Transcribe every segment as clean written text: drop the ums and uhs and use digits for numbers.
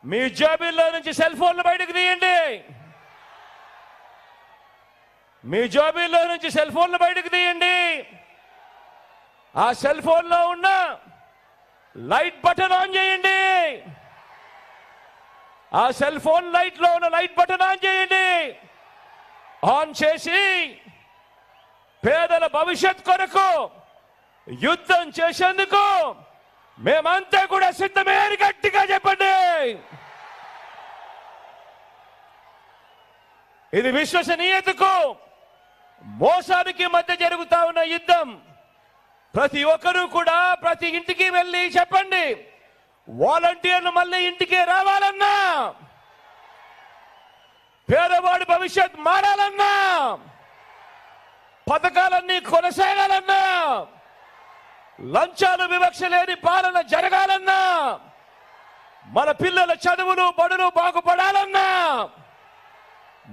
మీ జేబుల్లో నుంచి సెల్ ఫోన్లు బయటకు తీయండి. మీ జేబుల్లో నుంచి సెల్ ఫోన్లు బయటకు తీయండి. ఆ సెల్ ఫోన్లో ఉన్న లైట్ బటన్ ఆన్ చేయండి. ఆ సెల్ ఫోన్ లైట్లో ఉన్న లైట్ బటన్ ఆన్ చేయండి. ఆన్ చేసి పేదల భవిష్యత్ కొరకు యుద్ధం చేసేందుకు మేమంతా కూడా సిద్ధమే అని గట్టిగా చెప్పండి. ఇది విశ్వసనీయతకు మోసానికి మధ్య జరుగుతా ఉన్న యుద్ధం. ప్రతి ఒక్కరూ కూడా ప్రతి ఇంటికి వెళ్ళి చెప్పండి, వాలంటీర్లు మళ్ళీ ఇంటికి రావాలన్నా, పేదవాడి భవిష్యత్ మారాలన్నా, పథకాలన్నీ కొనసాగాలన్నా, లంచాలు వివక్ష లేని పాలన జరగాలన్నా, మన పిల్లల చదువులు బడులు బాగుపడాలన్నా,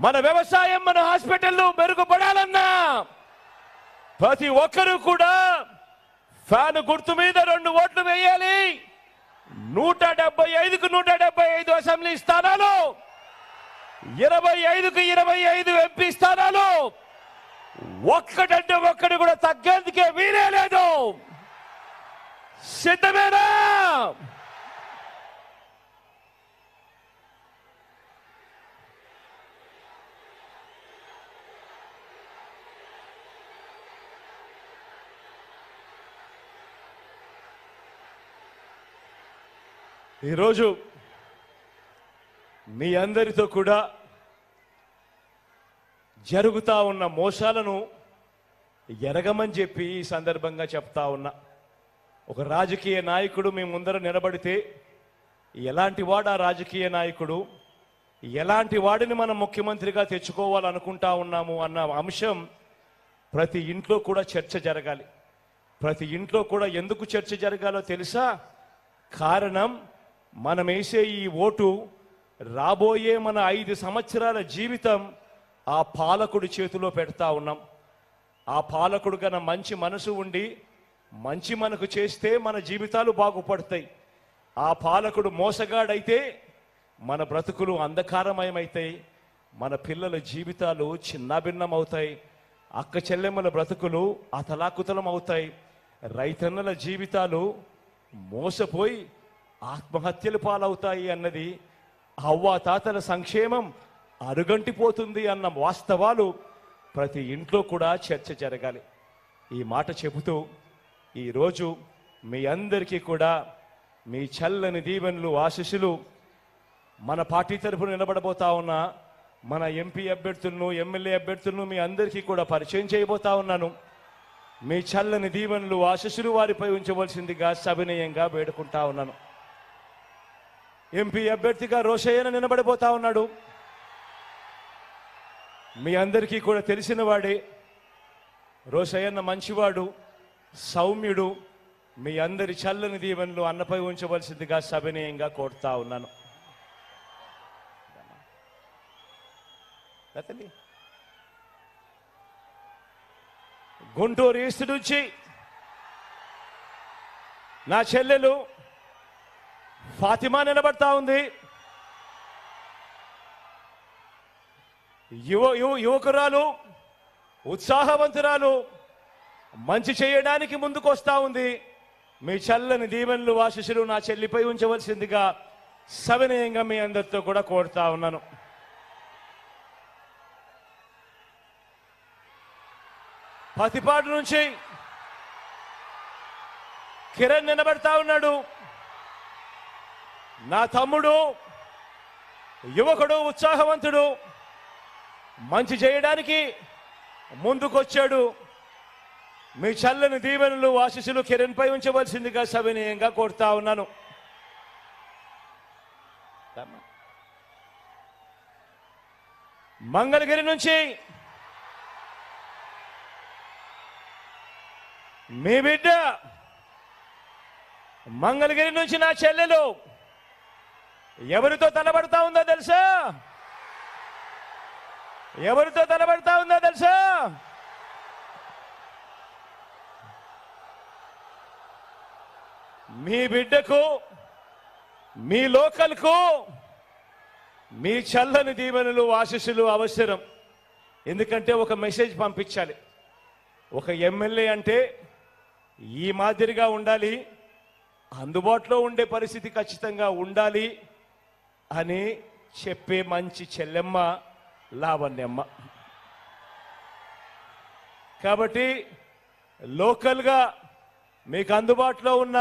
మన వ్యవసాయం మన హాస్పిటల్లు మెరుగుపడాలన్నా ప్రతి ఒక్కరూ కూడా ఫ్యాన్ గుర్తు మీద 2 ఓట్లు వేయాలి. 175కు 175 అసెంబ్లీ స్థానాలు, 25కు 25 ఎంపీ స్థానాలు, ఒక్కటంటే ఒక్కటి కూడా తగ్గేందుకే వీలే లేదు. సిద్ధమేనా? ఈరోజు మీ అందరితో కూడా జరుగుతా ఉన్న మోసాలను ఎరగమని చెప్పి ఈ సందర్భంగా చెప్తా ఉన్నా. ఒక రాజకీయ నాయకుడు మీ ముందర నిలబడితే ఎలాంటి వాడు ఆ రాజకీయ నాయకుడు, ఎలాంటి వాడిని మనం ముఖ్యమంత్రిగా తెచ్చుకోవాలనుకుంటా ఉన్నాము అన్న అంశం ప్రతి ఇంట్లో కూడా చర్చ జరగాలి. ప్రతి ఇంట్లో కూడా ఎందుకు చర్చ జరగాలో తెలుసా? కారణం, మనం వేసే ఈ ఓటు రాబోయే మన 5 సంవత్సరాల జీవితం ఆ పాలకుడి చేతిలో పెడతా ఉన్నాం. ఆ పాలకుడు కన్నా మంచి మనసు ఉండి మంచి మనకు చేస్తే మన జీవితాలు బాగుపడతాయి. ఆ పాలకుడు మోసగాడైతే మన బ్రతుకులు అంధకారమయమవుతాయి, మన పిల్లల జీవితాలు చిన్నాభిన్నం అవుతాయి, అక్క చెల్లెమ్మల బ్రతుకులు అతలాకుతలం అవుతాయి, రైతన్నల జీవితాలు మోసపోయి ఆత్మహత్యలు పాలవుతాయి అన్నది, అవ్వాతాతల సంక్షేమం అరుగంటిపోతుంది అన్న వాస్తవాలు ప్రతి ఇంట్లో కూడా చర్చ జరగాలి. ఈ మాట చెబుతూ ఈరోజు మీ అందరికీ కూడా మీ చల్లని దీవెనలు ఆశీస్సులు మన పార్టీ తరఫున నిలబడబోతా ఉన్న మన ఎంపీ అభ్యర్థులను ఎమ్మెల్యే అభ్యర్థులను మీ అందరికీ కూడా పరిచయం చేయబోతా ఉన్నాను. మీ చల్లని దీవెనలు ఆశీస్సులు వారిపై ఉంచవలసిందిగా సవినయంగా వేడుకుంటా ఉన్నాను. ఎంపీ అభ్యర్థిగా రోషయ్యను నిలబడిపోతా ఉన్నాడు. మీ అందరికీ కూడా తెలిసిన వాడే. రోషయ్యన్న మంచివాడు, సౌమ్యుడు. మీ అందరి చల్లని దీవెనలు అన్నపై ఉంచవలసిందిగా సవినయంగా కోరుతా ఉన్నాను. గుంటూరు ఈస్ట్ నుంచి నా చెల్లెలు ఫాతిమా నిలబడతా ఉంది. యువకురాలు, ఉత్సాహవంతురాలు, మంచి చేయడానికి ముందుకు వస్తా ఉంది. మీ చల్లని దీవెనలు ఆశీస్సులు నా చెల్లిపై ఉంచవలసిందిగా సవినయంగా మీ అందరితో కూడా కోరుతా ఉన్నాను. పతిపాడు నుంచి కిరణ్ నిలబడతా ఉన్నాడు. నా తమ్ముడు, యువకుడు, ఉత్సాహవంతుడు, మంచి చేయడానికి ముందుకొచ్చాడు. మీ చల్లని దీవెనలు ఆశీస్సులు కిరణ్ పై ఉంచవలసిందిగా సవినయంగా కోరుతా ఉన్నాను. మంగళగిరి నుంచి మీ బిడ్డ, మంగళగిరి నుంచి నా చెల్లెలు ఎవరితో తలబడతా ఉందో తెలుసా? ఎవరితో తలబడతా ఉందో తెలుసా? మీ బిడ్డకు, మీ లోకల్కు మీ చల్లని దీవెనలు ఆశీస్సులు అవసరం. ఎందుకంటే ఒక మెసేజ్ పంపించాలి. ఒక ఎమ్మెల్యే అంటే ఈ మాదిరిగా ఉండాలి, అందుబాటులో ఉండే పరిస్థితి ఖచ్చితంగా ఉండాలి అని చెప్పే మంచి చెల్లెమ్మ లావణ్యమ్మ. కాబట్టి లోకల్గా మీకు అందుబాటులో ఉన్న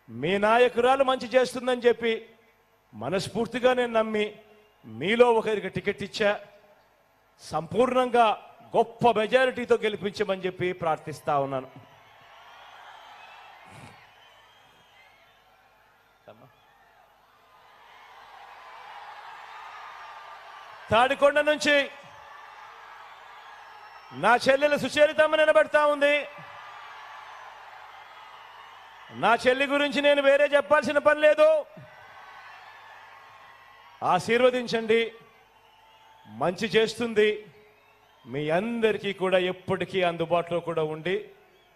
మీ నాయకురాలు మంచి చేస్తుందని చెప్పి మనస్ఫూర్తిగా నేను నమ్మి మీలో ఒకరికి టికెట్ ఇచ్చా. సంపూర్ణంగా గొప్ప మెజారిటీతో గెలిపించమని చెప్పి ప్రార్థిస్తా ఉన్నాను. తాడికొండ నుంచి నా చెల్లెలు సుచరితమ్మ నిలబెడతా ఉంది. నా చెల్లి గురించి నేను వేరే చెప్పాల్సిన పని లేదు. ఆశీర్వదించండి, మంచి చేస్తుంది. మీ అందరికీ కూడా ఎప్పటికీ అందుబాటులో కూడా ఉండి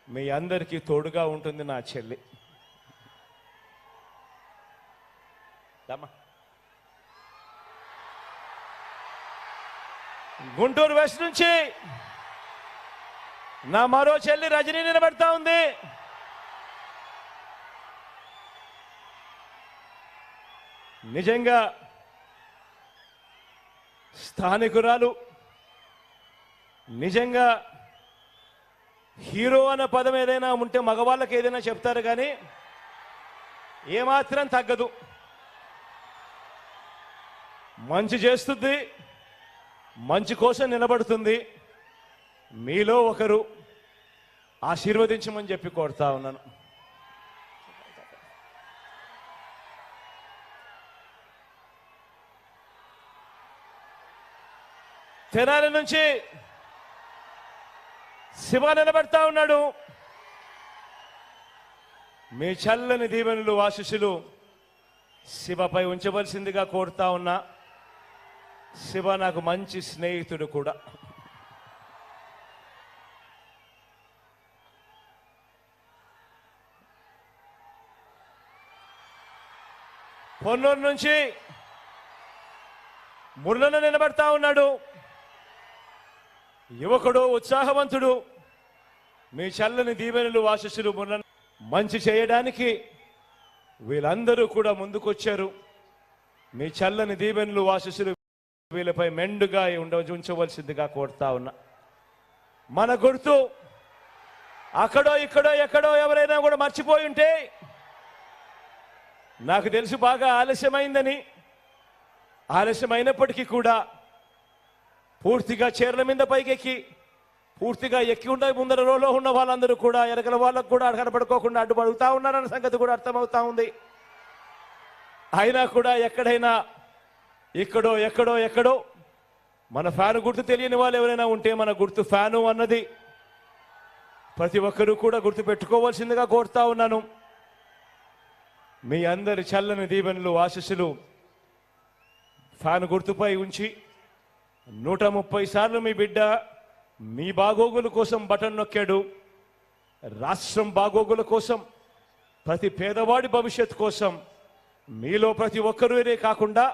మీ అందరికీ తోడుగా ఉంటుంది నా చెల్లి. గుంటూరు వెస్ట్ నుంచి నా మరో చెల్లి రజనీ నిలబెడతా ఉంది. నిజంగా స్థానికురాలు, నిజంగా హీరో అన్న పదం ఏదైనా ఉంటే మగవాళ్ళకి ఏదైనా చెప్తారు, కానీ ఏమాత్రం తగ్గదు. మంచి చేస్తుంది, మంచి కోసం నిలబడుతుంది. మీలో ఒకరు ఆశీర్వదించమని చెప్పి కోరుతా ఉన్నాను. తెనాలి నుంచి శివ నిలబెడతా ఉన్నాడు. మీ చల్లని దీవెనలు ఆశీస్సులు శివపై ఉంచవలసిందిగా కోరుతా ఉన్నా. శివ నాకు మంచి స్నేహితుడు కూడా. పొన్నూరు నుంచి మురళన నిలబెడతా ఉన్నాడు. యువకుడు, ఉత్సాహవంతుడు. మీ చల్లని దీవెనలు ఆశీస్సులు మురళన మంచి చేయడానికి వీళ్ళందరూ కూడా ముందుకొచ్చారు. మీ చల్లని దీవెనలు ఆశీస్సులు వీళ్ళపై మెండుగా ఉంచవలసిందిగా కోరుతా ఉన్నా. మన గుర్తు అక్కడో ఇక్కడో ఎక్కడో ఎవరైనా కూడా మర్చిపోయి ఉంటే, నాకు తెలుసు బాగా ఆలస్యమైందని. ఆలస్యమైనప్పటికీ కూడా పూర్తిగా చీరల మీద పైకెక్కి పూర్తిగా ఎక్కి ఉండే ముందర రోలో ఉన్న వాళ్ళందరూ కూడా ఎరగల వాళ్ళకు కూడా కనపడుకోకుండా అడ్డుపడుతూ ఉన్నారన్న సంగతి కూడా అర్థమవుతా ఉంది. అయినా కూడా ఎక్కడైనా ఇక్కడో ఎక్కడో ఎక్కడో మన ఫ్యాను గుర్తు తెలియని వాళ్ళు ఎవరైనా ఉంటే, మన గుర్తు ఫ్యాను అన్నది ప్రతి ఒక్కరూ కూడా గుర్తు పెట్టుకోవాల్సిందిగా కోరుతా ఉన్నాను. మీ అందరి చల్లని దీవెనలు ఆశీస్సులు ఫ్యాను గుర్తుపై ఉంచి 130 సార్లు మీ బిడ్డ మీ బాగోగుల కోసం బటన్ నొక్కాడు. రాష్ట్రం బాగోగుల కోసం, ప్రతి పేదవాడి భవిష్యత్ కోసం మీలో ప్రతి ఒక్కరే కాకుండా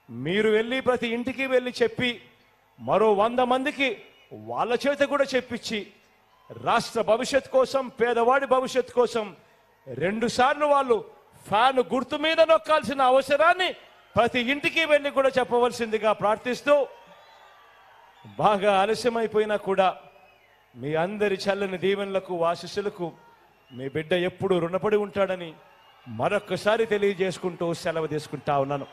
మీరు వెళ్ళి ప్రతి ఇంటికి వెళ్ళి చెప్పి మరో 100 మందికి వాళ్ళ చేత కూడా చెప్పించి రాష్ట్ర భవిష్యత్ కోసం, పేదవాడి భవిష్యత్ కోసం 2 సార్లు వాళ్ళు ఫ్యాన్ గుర్తు మీద నొక్కాల్సిన అవసరాన్ని ప్రతి ఇంటికి వెళ్ళి కూడా చెప్పవలసిందిగా ప్రార్థిస్తూ, బాగా ఆలస్యమైపోయినా కూడా మీ అందరి చల్లని దీవెనలకు ఆశీస్సులకు మీ బిడ్డ ఎప్పుడు రుణపడి ఉంటాడని మరొక్కసారి తెలియజేసుకుంటూ సెలవు తీసుకుంటా ఉన్నాను.